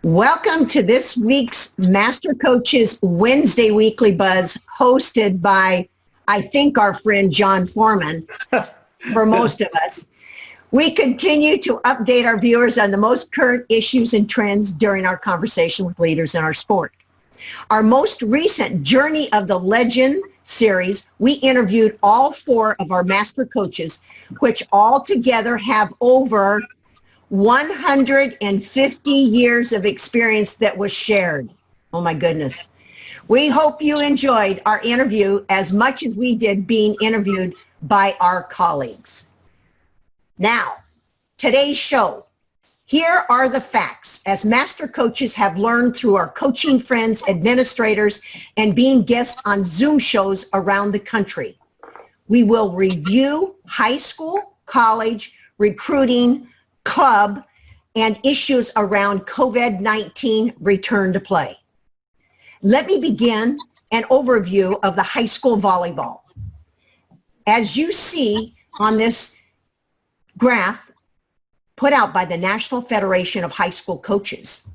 Welcome to this week's Master Coaches Wednesday Weekly Buzz, hosted by, I think, our friend John Foreman, for most of us. We continue to update our viewers on the most current issues and trends during our conversation with leaders in our sport. Our most recent Journey of the Legend series, we interviewed all four of our Master Coaches, which all together have over 150 years of experience that was shared. Oh my goodness. We hope you enjoyed our interview as much as we did being interviewed by our colleagues. Now, today's show. Here are the facts as Master Coaches have learned through our coaching friends, administrators, and being guests on Zoom shows around the country. We will review high school, college, recruiting, club, and issues around COVID-19 return to play. Let me begin an overview of the high school volleyball. As you see on this graph put out by the National Federation of High School Coaches,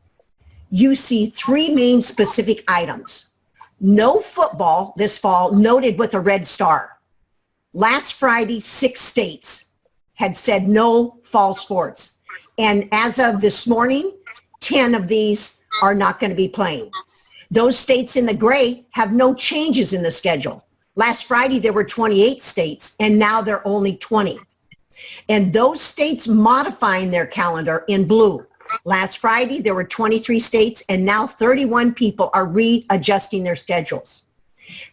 you see three main specific items. No football this fall, noted with a red star. Last Friday, 6 states had said no fall sports. And as of this morning, 10 of these are not going to be playing. Those states in the gray have no changes in the schedule. Last Friday, there were 28 states, and now there are only 20. And those states modifying their calendar in blue. Last Friday, there were 23 states, and now 31 people are readjusting their schedules.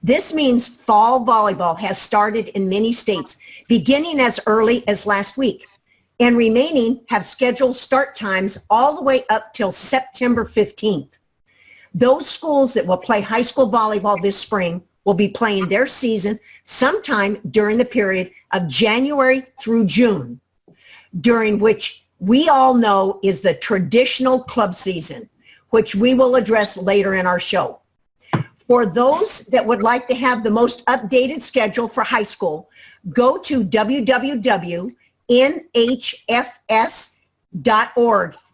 This means fall volleyball has started in many states, beginning as early as last week, and remaining have scheduled start times all the way up till September 15th. Those schools that will play high school volleyball this spring will be playing their season sometime during the period of January through June, during which we all know is the traditional club season, which we will address later in our show. For those that would like to have the most updated schedule for high school, go to www.nhfs.org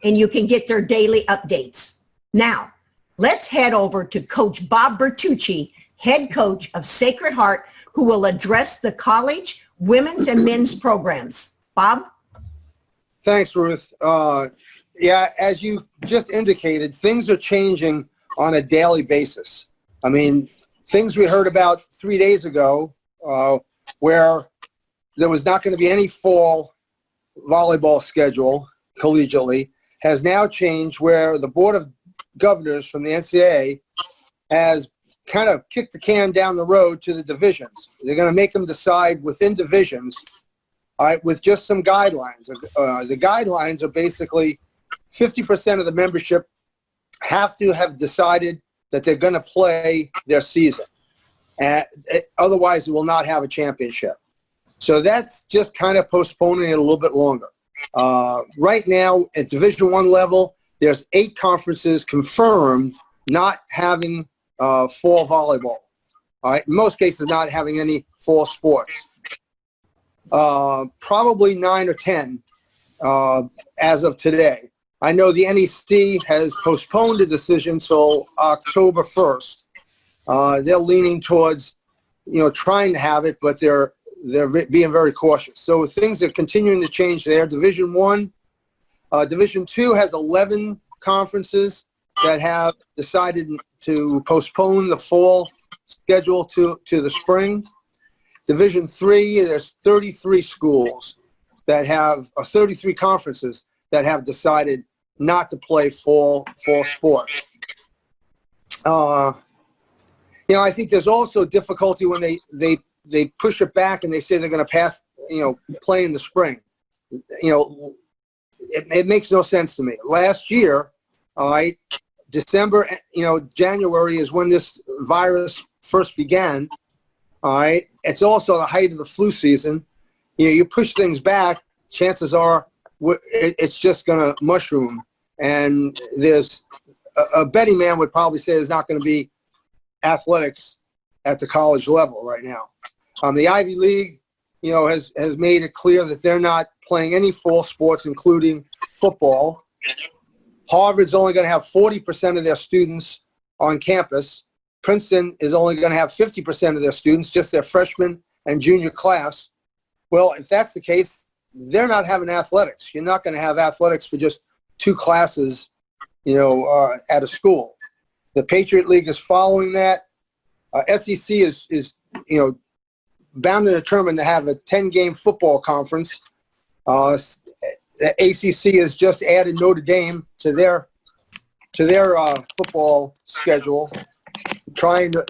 and you can get their daily updates. Now, let's head over to Coach Bob Bertucci, head coach of Sacred Heart, who will address the college, women's, and men's programs. Bob? Thanks, Ruth. Yeah, as you just indicated, things are changing on a daily basis. I mean, things we heard about 3 days ago where there was not going to be any fall volleyball schedule collegiately has now changed, where the Board of Governors from the NCAA has kind of kicked the can down the road to the divisions. They're going to make them decide within divisions, all right, with just some guidelines. The guidelines are basically 50% of the membership have to have decided that they're going to play their season. Otherwise, they will not have a championship. So that's just kind of postponing it a little bit longer. Right now, at Division I level, there's 8 conferences confirmed not having fall volleyball. All right, in most cases, not having any fall sports. Probably 9 or 10 as of today. I know the NEC has postponed a decision till October 1st. They're leaning towards, trying to have it, but they're being very cautious. So things are continuing to change there. Division I, Division II has 11 conferences that have decided to postpone the fall schedule to the spring. Division III, there's 33 schools that have, 33 conferences that have decided not to play fall sports. I think there's also difficulty when they push it back and they say they're going to pass, play in the spring. It makes no sense to me. Last year, all right, December, January is when this virus first began. All right, it's also the height of the flu season. You push things back, chances are it's just going to mushroom. And there's a betting man would probably say there's not going to be athletics at the college level right now. The Ivy League, has made it clear that they're not playing any fall sports, including football. Harvard's only going to have 40% of their students on campus. Princeton is only going to have 50% of their students, just their freshman and junior class. Well, if that's the case, they're not having athletics. You're not going to have athletics for just 2 classes, at a school. The Patriot League is following that. SEC is bound and determined to have a 10-game football conference. The ACC has just added Notre Dame to their football schedule, trying to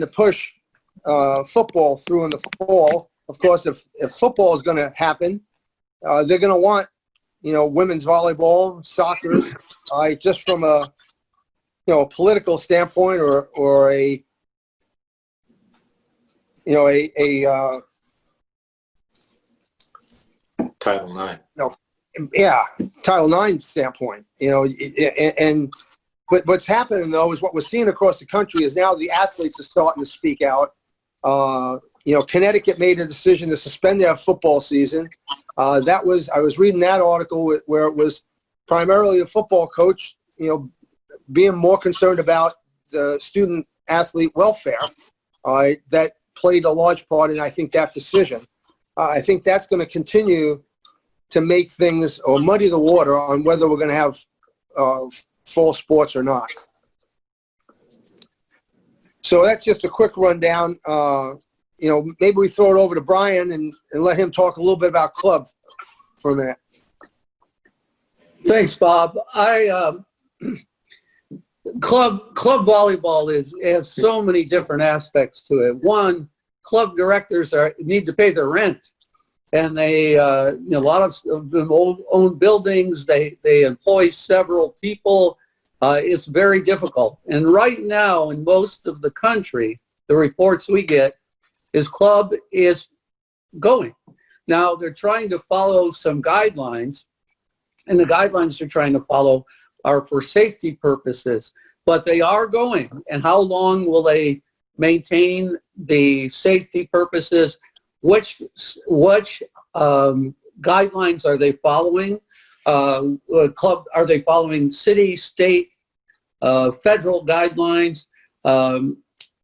push football through in the fall. Of course, if football is going to happen, they're going to want women's volleyball, soccer, just from a political standpoint or a Title IX. Title IX standpoint. But what's happening though is what we're seeing across the country is now the athletes are starting to speak out. Connecticut made a decision to suspend their football season. I was reading that article where it was primarily a football coach, being more concerned about the student athlete welfare. That played a large part in, I think, that decision. I think that's going to continue to make things or muddy the water on whether we're going to have fall sports or not. So that's just a quick rundown. Maybe we throw it over to Brian and let him talk a little bit about club for a minute. Thanks, Bob. Club volleyball has so many different aspects to it. One, club directors need to pay their rent, and they a lot of them own buildings. They employ several people. It's very difficult. And right now, in most of the country, the reports we get is club is going. Now they're trying to follow some guidelines, and the guidelines they're trying to follow are for safety purposes, but they are going. And how long will they maintain the safety purposes? Which guidelines are they following? Club, are they following city, state, federal guidelines?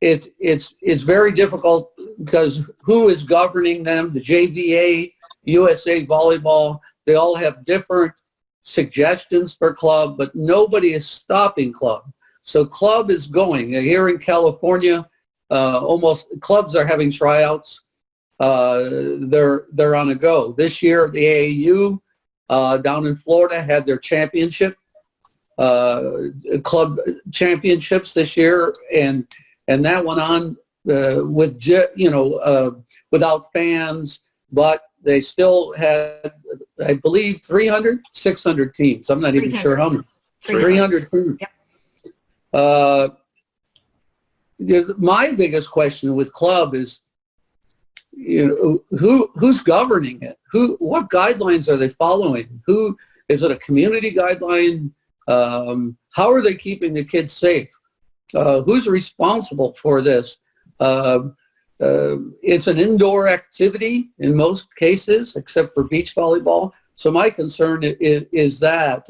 It's very difficult because who is governing them? The JVA, USA Volleyball, they all have different suggestions for club, but nobody is stopping club. So club is going. Here in California, almost clubs are having tryouts. They're on a go. This year, the AAU down in Florida had their championship, club championships this year, and that went on without fans, but they still had, I believe, 600 teams. I'm not even sure how many. 300 teams. Yep. My biggest question with club is, who's governing it? What guidelines are they following? Is it a community guideline? How are they keeping the kids safe? Who's responsible for this? It's an indoor activity in most cases, except for beach volleyball. So my concern is that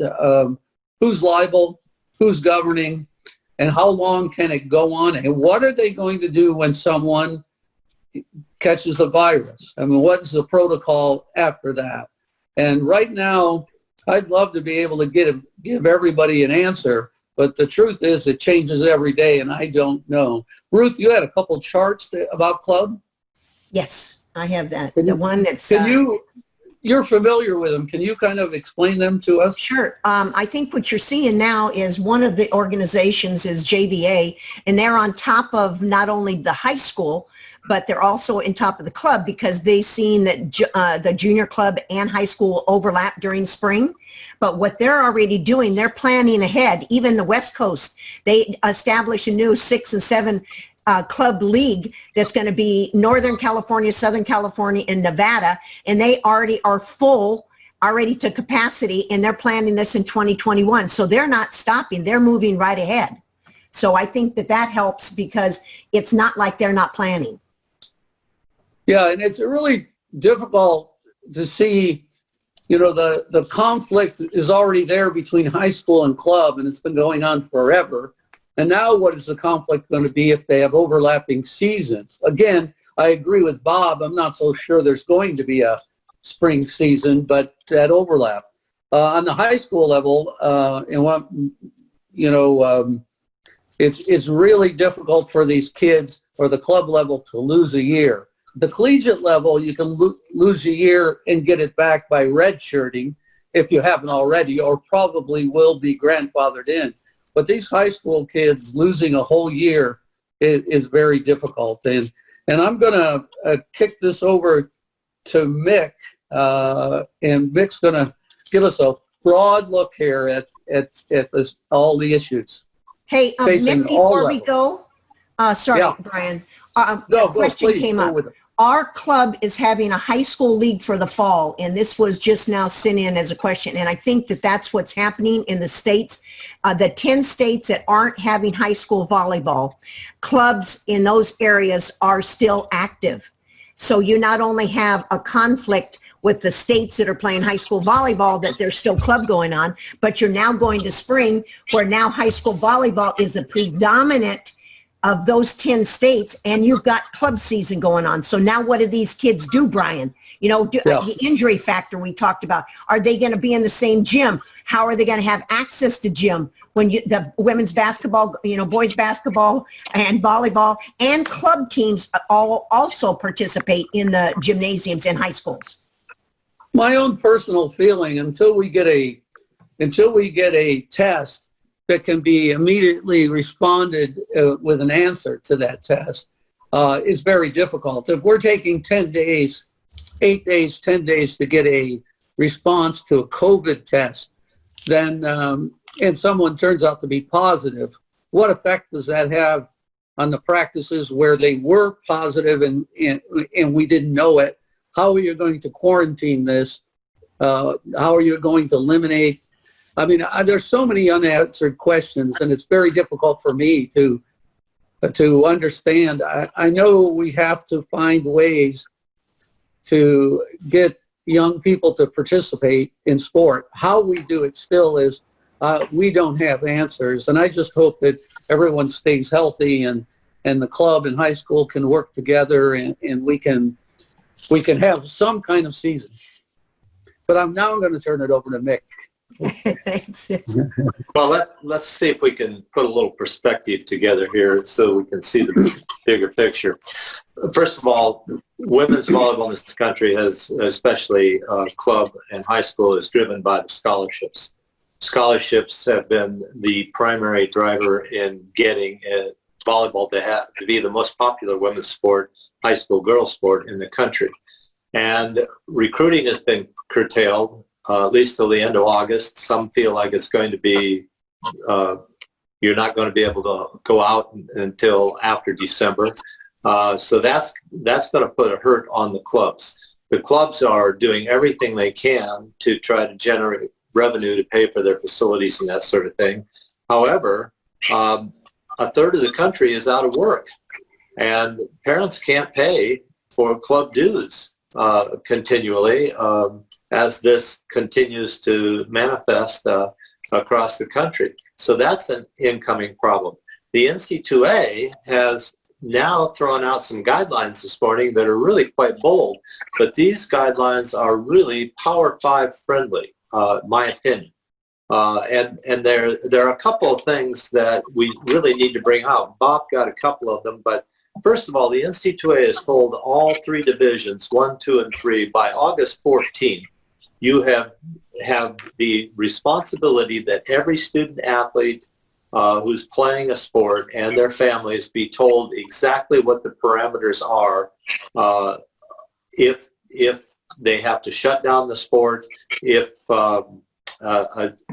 who's liable, who's governing, and how long can it go on? And what are they going to do when someone catches the virus? I mean, what's the protocol after that? And right now, I'd love to be able to give everybody an answer, but the truth is it changes every day, and I don't know. Ruth, you had a couple charts about club? Yes, I have that. The one that's... You're familiar with them. Can you kind of explain them to us? Sure. I think what you're seeing now is one of the organizations is JVA, and they're on top of not only the high school, but they're also on top of the club because they've seen that the junior club and high school overlap during spring. But what they're already doing, they're planning ahead. Even the West Coast, they established a new 6 and 7 club league that's going to be Northern California, Southern California, and Nevada, and they already are full already to capacity, and they're planning this in 2021. So they're not stopping. They're moving right ahead. So I think that helps because it's not like they're not planning. Yeah, and it's really difficult to see the conflict is already there between high school and club, and it's been going on forever. And now what is the conflict going to be if they have overlapping seasons? Again, I agree with Bob. I'm not so sure there's going to be a spring season, but that overlap. On the high school level, it's really difficult for these kids or the club level to lose a year. The collegiate level, you can lose a year and get it back by redshirting if you haven't already, or probably will be grandfathered in. But these high school kids losing a whole year is very difficult. And I'm going to kick this over to Mick, and Mick's going to give us a broad look here at this, all the issues. Hey, Mick, before we go, sorry, Yeah. Brian, No, a question please, came go up. with it. Our club is having a high school league for the fall, and this was just now sent in as a question. And I think that that's what's happening in the states. The 10 states that aren't having high school volleyball, clubs in those areas are still active. So you not only have a conflict with the states that are playing high school volleyball, that there's still club going on, but you're now going to spring where now high school volleyball is the predominant of those 10 states, and you've got club season going on. So now what do these kids do, Brian? The injury factor we talked about. Are they going to be in the same gym? How are they going to have access to gym when the women's basketball, boys basketball and volleyball and club teams all also participate in the gymnasiums in high schools? My own personal feeling, until we get a test that can be immediately responded with an answer to that test, is very difficult. If we're taking 10 days, 8 days, 10 days to get a response to a COVID test, then, and someone turns out to be positive, what effect does that have on the practices where they were positive and we didn't know it? How are you going to quarantine this? How are you going to eliminate? I mean, there's so many unanswered questions, and it's very difficult for me to understand. I know we have to find ways to get young people to participate in sport. How we do it still is we don't have answers, and I just hope that everyone stays healthy and the club and high school can work together and we can have some kind of season. But I'm now going to turn it over to Mick. Thanks. Well, let's see if we can put a little perspective together here so we can see the bigger picture. First of all, women's volleyball in this country has, especially club and high school, is driven by the scholarships. Scholarships have been the primary driver in getting volleyball to be the most popular women's sport, high school girls sport in the country. And recruiting has been curtailed, at least till the end of August. Some feel like it's going to be, you're not going to be able to go out until after December. So that's going to put a hurt on the clubs. The clubs are doing everything they can to try to generate revenue to pay for their facilities and that sort of thing. However, a third of the country is out of work, and parents can't pay for club dues continually as this continues to manifest across the country. So that's an incoming problem. The NC2A has now thrown out some guidelines this morning that are really quite bold, but these guidelines are really Power 5 friendly, my opinion. And there are a couple of things that we really need to bring out. Bob got a couple of them, but first of all, the NC2A has told all three divisions, 1, 2, and 3, by August 14th, you have the responsibility that every student athlete who's playing a sport and their families be told exactly what the parameters are if they have to shut down the sport, if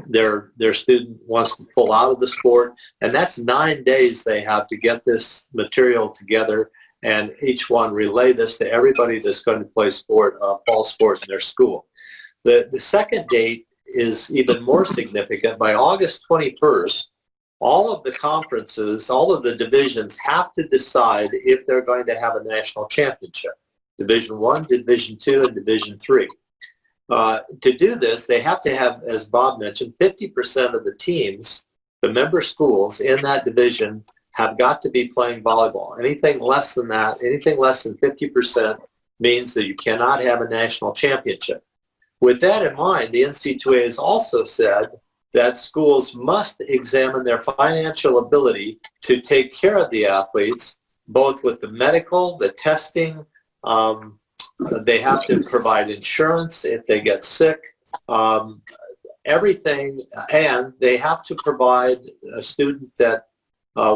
their student wants to pull out of the sport. And that's 9 days they have to get this material together, and each one relay this to everybody that's going to play sport, fall sport in their school. The second date is even more significant. By August 21st, all of the conferences, all of the divisions have to decide if they're going to have a national championship. Division 1, Division 2, and Division 3. To do this, they have to have, as Bob mentioned, 50% of the teams, the member schools in that division, have got to be playing volleyball. Anything less than that, anything less than 50% means that you cannot have a national championship. With that in mind, the NC2A has also said that schools must examine their financial ability to take care of the athletes, both with the medical, the testing. They have to provide insurance if they get sick, everything, and they have to provide a student that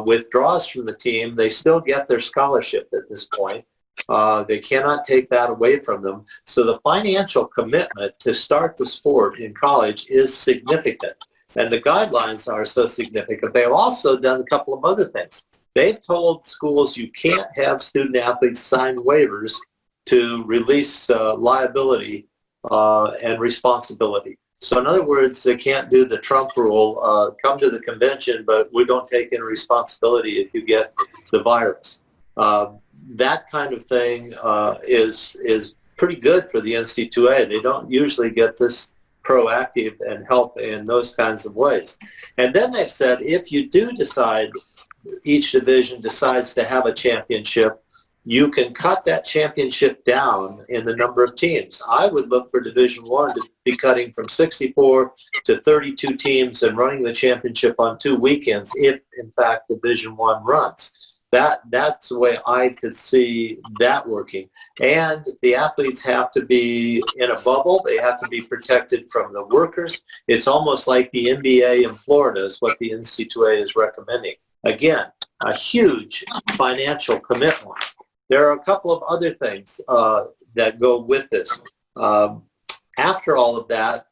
withdraws from the team. They still get their scholarship at this point. They cannot take that away from them. So the financial commitment to start the sport in college is significant. And the guidelines are so significant. They've also done a couple of other things. They've told schools you can't have student athletes sign waivers to release liability and responsibility. So in other words, they can't do the Trump rule, come to the convention, but we don't take any responsibility if you get the virus. That kind of thing is pretty good for the NC2A. They don't usually get this proactive and help in those kinds of ways. And then they've said if you do decide, each division decides to have a championship, you can cut that championship down in the number of teams. I would look for Division I to be cutting from 64 to 32 teams and running the championship on 2 weekends if, in fact, Division I runs. That's the way I could see that working. And the athletes have to be in a bubble. They have to be protected from the workers. It's almost like the NBA in Florida is what the NC2A is recommending. Again, a huge financial commitment. There are a couple of other things that go with this. After all of that,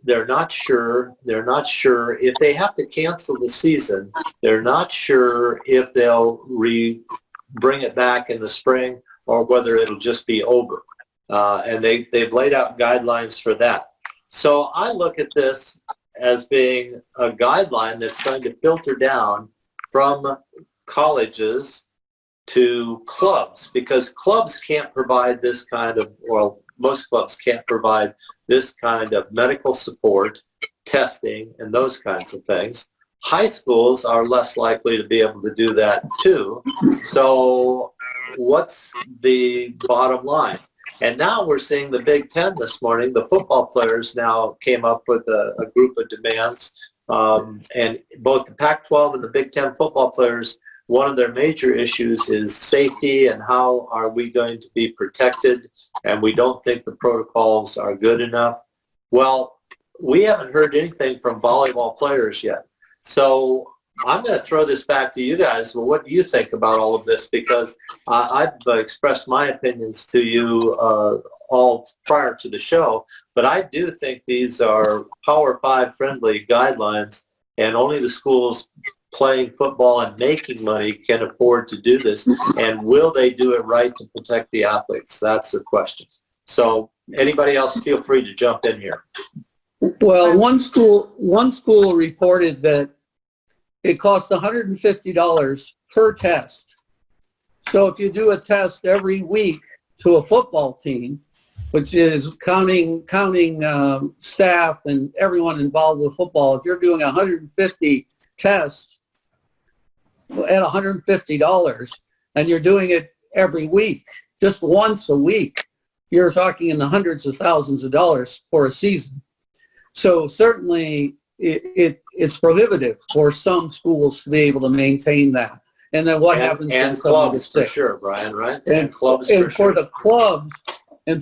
they're not sure if they have to cancel the season. They're not sure if they'll bring it back in the spring or whether it'll just be over. And they've laid out guidelines for that. So I look at this as being a guideline that's going to filter down from colleges to clubs, because clubs can't provide this kind of, well, most clubs can't provide this kind of medical support, testing, and those kinds of things. High schools are less likely to be able to do that too. So what's the bottom line? And now we're seeing the Big Ten this morning. The football players now came up with a group of demands. And both the Pac-12 and the Big Ten football players, one of their major issues is safety and how are we going to be protected, and we don't think the protocols are good enough. Well, we haven't heard anything from volleyball players yet. So I'm going to throw this back to you guys. Well, what do you think about all of this? Because I've expressed my opinions to you all prior to the show, but I do think these are Power 5 friendly guidelines, and only the schools playing football and making money can afford to do this. And will they do it right to protect the athletes? That's the question. So anybody else, feel free to jump in here. Well, one school reported that it costs $150 per test. So if you do a test every week to a football team, which is counting staff and everyone involved with football, if you're doing 150 tests at $150 and you're doing it every week, just once a week, you're talking in the hundreds of thousands of dollars for a season. So certainly it's prohibitive for some schools to be able to maintain that. And then what happens? And clubs for sure, Brian, right? And clubs and for sure.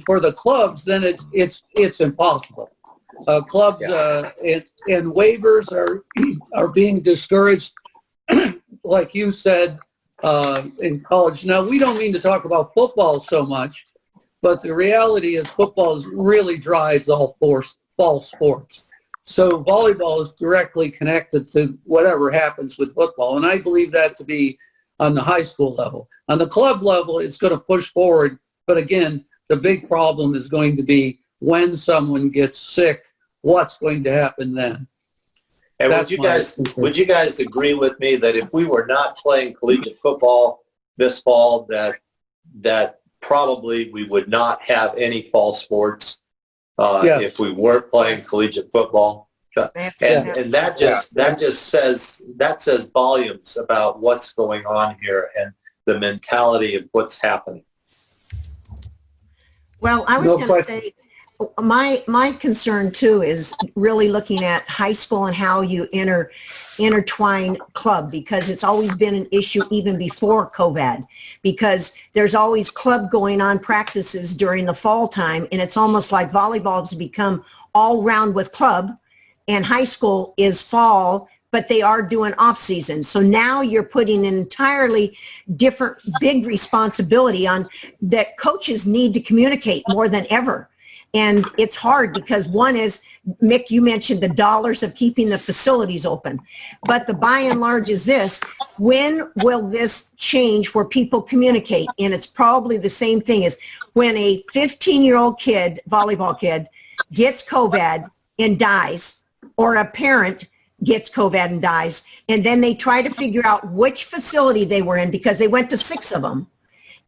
For the clubs, then it's impossible. Clubs and waivers are being discouraged, like you said, in college. Now, we don't mean to talk about football so much, but the reality is football really drives all fall sports. So volleyball is directly connected to whatever happens with football, and I believe that to be on the high school level. On the club level, it's going to push forward, but again, the big problem is going to be when someone gets sick, what's going to happen then? And would you guys agree with me that if we were not playing collegiate football this fall, that probably we would not have any fall sports if we weren't playing collegiate football. And that just says volumes about what's going on here and the mentality of what's happening. Well, I was going to say, my concern too is really looking at high school and how you intertwine club, because it's always been an issue even before COVID, because there's always club going on practices during the fall time, and it's almost like volleyball has become all round with club, and high school is fall, but they are doing off season. So now you're putting an entirely different big responsibility on that. Coaches need to communicate more than ever. And it's hard because one is, Mick, you mentioned the dollars of keeping the facilities open. But the by and large is this: when will this change where people communicate? And it's probably the same thing as when a 15-year-old kid, volleyball kid, gets COVID and dies, or a parent gets COVID and dies, and then they try to figure out which facility they were in because they went to 6 of them.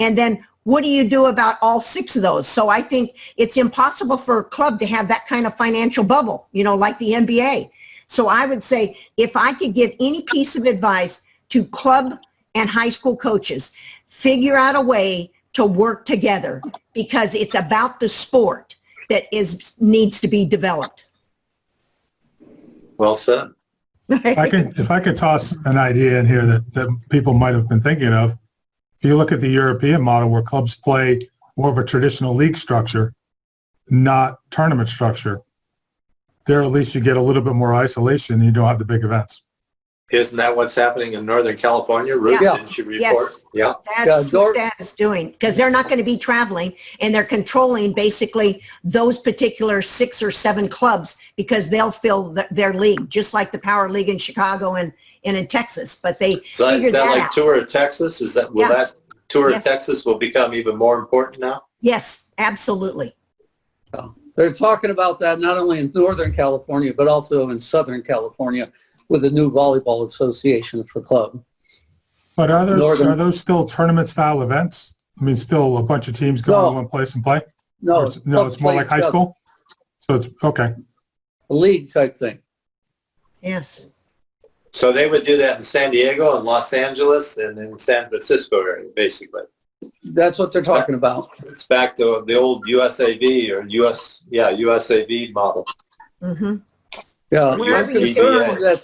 And then what do you do about all 6 of those? So I think it's impossible for a club to have that kind of financial bubble, like the NBA. So I would say, if I could give any piece of advice to club and high school coaches, figure out a way to work together, because it's about the sport that needs to be developed. Well said. If I could toss an idea in here that people might have been thinking of. If you look at the European model, where clubs play more of a traditional league structure, not tournament structure, there at least you get a little bit more isolation and you don't have the big events. Isn't that what's happening in Northern California? Ruth, Yeah. didn't you report? Yes. That's what that is doing, because they're not going to be traveling, and they're controlling basically those particular 6 or 7 clubs, because they'll fill their league, just like the Power League in Chicago and in Texas. But they figured Is that that like out. Tour of Texas? Will Yes. that Tour Yes. of Texas will become even more important now? Yes, absolutely. They're talking about that not only in Northern California, but also in Southern California with the new volleyball association for club. But are those still tournament-style events? I mean, still a bunch of teams go to one place and play? No, It's more like high school? So it's, okay. A league type thing. Yes. So they would do that in San Diego and Los Angeles and in San Francisco area, basically. That's what they're talking about. It's back to the old USAV or USAV model. Mm-hmm. Yeah, I'm Wherever you concerned that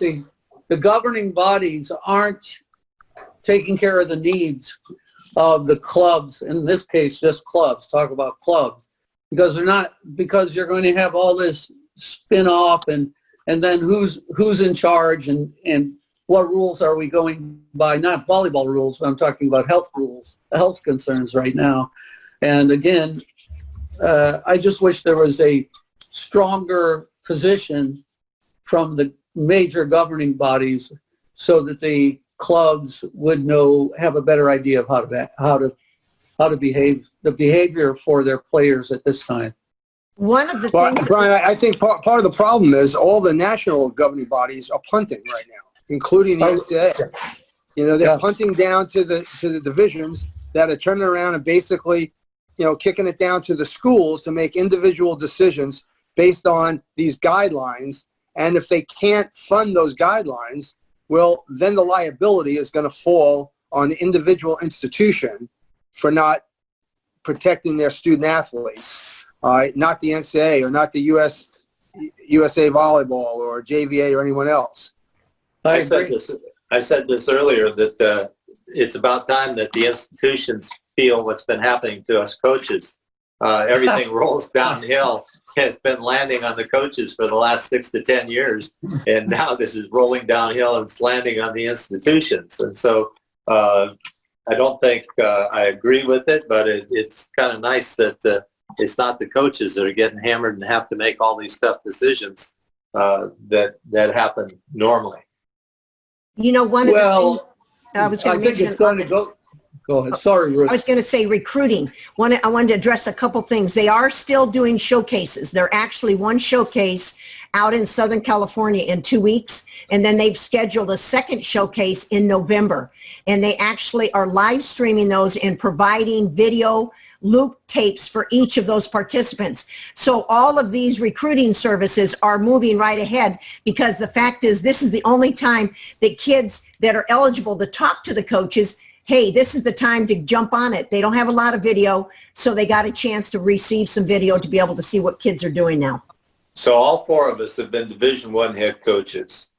the governing bodies aren't taking care of the needs of the clubs, in this case, just clubs, talk about clubs, because you're going to have all this spin-off and then who's in charge and what rules are we going by? Not volleyball rules, but I'm talking about health rules, health concerns right now. And again, I just wish there was a stronger position from the major governing bodies so that the clubs would have a better idea of how to behave, the behavior for their players at this time. One of the Well, things, Brian, I think part of the problem is all the national governing bodies are punting right now, including the NCAA. They're punting down to the divisions that are turning around and basically, kicking it down to the schools to make individual decisions based on these guidelines. And if they can't fund those guidelines, well, then the liability is going to fall on the individual institution for not protecting their student athletes, not the NCAA or not the USA Volleyball or JVA or anyone else. I said this earlier, that it's about time that the institutions feel what's been happening to us coaches. Everything rolls downhill. Has been landing on the coaches for the last 6 to 10 years, and now this is rolling downhill and it's landing on the institutions. And so I don't think I agree with it, but it's kind of nice that it's not the coaches that are getting hammered and have to make all these tough decisions that happen normally. one of the things I was going to mention. It's going to go. Go ahead. Sorry, Ruth. I was going to say recruiting. I wanted to address a couple things. They are still doing showcases. They're actually one showcase out in Southern California in 2 weeks, and then they've scheduled a second showcase in November. And they actually are live streaming those and providing video loop tapes for each of those participants. So all of these recruiting services are moving right ahead, because the fact is this is the only time that kids that are eligible to talk to the coaches, hey, this is the time to jump on it. They don't have a lot of video, so they got a chance to receive some video to be able to see what kids are doing now. So all four of us have been Division I head coaches,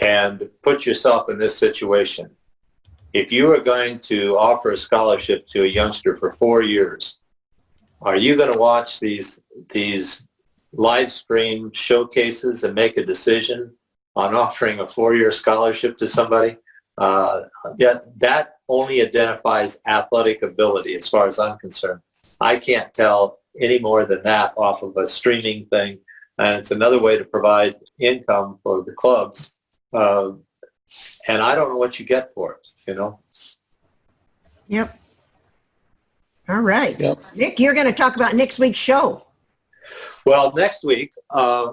and put yourself in this situation. If you are going to offer a scholarship to a youngster for 4 years, are you going to watch these live stream showcases and make a decision on offering a 4-year scholarship to somebody? Yeah, that only identifies athletic ability as far as I'm concerned. I can't tell any more than that off of a streaming thing. And it's another way to provide income for the clubs. And I don't know what you get for it, you know? Yep. All right. Yep. Nick, you're going to talk about next week's show. Well, next week,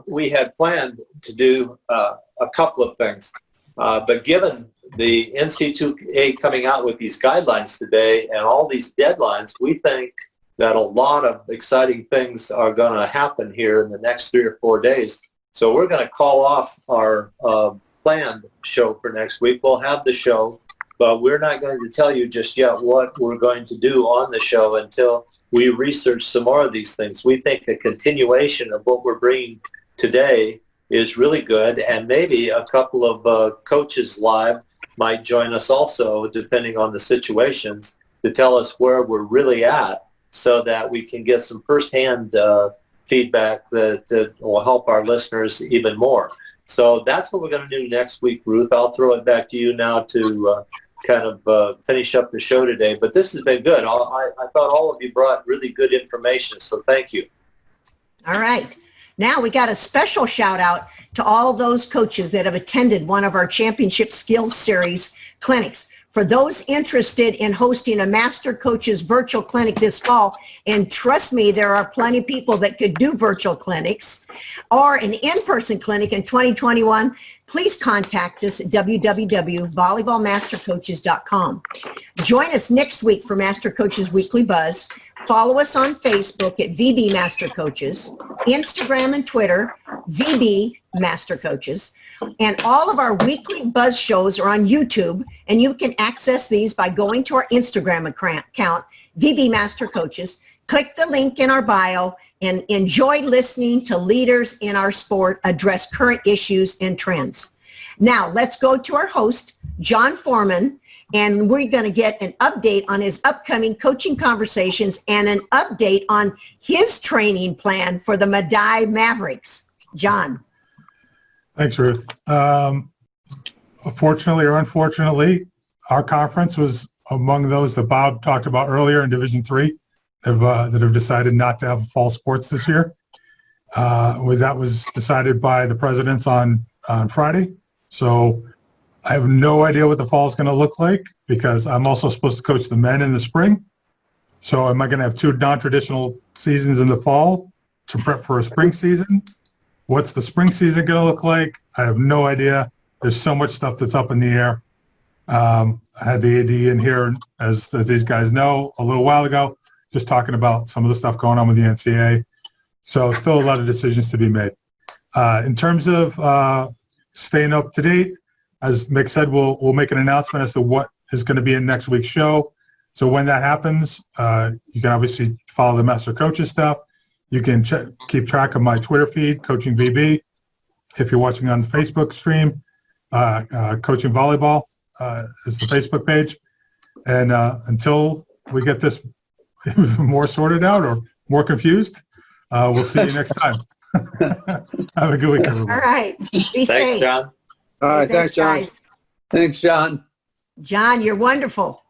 we had planned to do a couple of things. But given the NC2A coming out with these guidelines today and all these deadlines, we think that a lot of exciting things are going to happen here in the next 3 or 4 days. So we're going to call off our planned show for next week. We'll have the show, but we're not going to tell you just yet what we're going to do on the show until we research some more of these things. We think a continuation of what we're bringing today is really good, and maybe a couple of coaches live might join us also, depending on the situations, to tell us where we're really at, so that we can get some firsthand feedback that will help our listeners even more. So that's what we're going to do next week, Ruth. I'll throw it back to you now to kind of finish up the show today. But this has been good. I thought all of you brought really good information, so thank you. All right. Now we got a special shout out to all those coaches that have attended one of our Championship Skills Series clinics. For those interested in hosting a Master Coaches virtual clinic this fall, and trust me, there are plenty of people that could do virtual clinics, or an in-person clinic in 2021, please contact us at www.volleyballmastercoaches.com. Join us next week for Master Coaches Weekly Buzz. Follow us on Facebook at VB Master Coaches, Instagram and Twitter, VB Master Coaches. And all of our weekly buzz shows are on YouTube, and you can access these by going to our Instagram account, VB Master Coaches. Click the link in our bio and enjoy listening to leaders in our sport address current issues and trends. Now, let's go to our host, John Foreman, and we're going to get an update on his upcoming coaching conversations and an update on his training plan for the Medaille Mavericks. John. Thanks, Ruth. Fortunately or unfortunately, our conference was among those that Bob talked about earlier in Division III that have decided not to have fall sports this year. That was decided by the presidents on Friday. So I have no idea what the fall is going to look like, because I'm also supposed to coach the men in the spring. So am I going to have 2 non-traditional seasons in the fall to prep for a spring season? What's the spring season going to look like? I have no idea. There's so much stuff that's up in the air. I had the AD in here, as these guys know, a little while ago, just talking about some of the stuff going on with the NCAA. So still a lot of decisions to be made. In terms of staying up to date, as Mick said, we'll make an announcement as to what is going to be in next week's show. So when that happens, you can obviously follow the Master Coaches stuff. You can keep track of my Twitter feed, Coaching VB. If you're watching on the Facebook stream, Coaching Volleyball is the Facebook page. And until we get this more sorted out or more confused, we'll see you next time. Have a good week, everybody. All right. Be safe. Thanks, John. All right, thanks, John. Guys. Thanks, John. John, you're wonderful.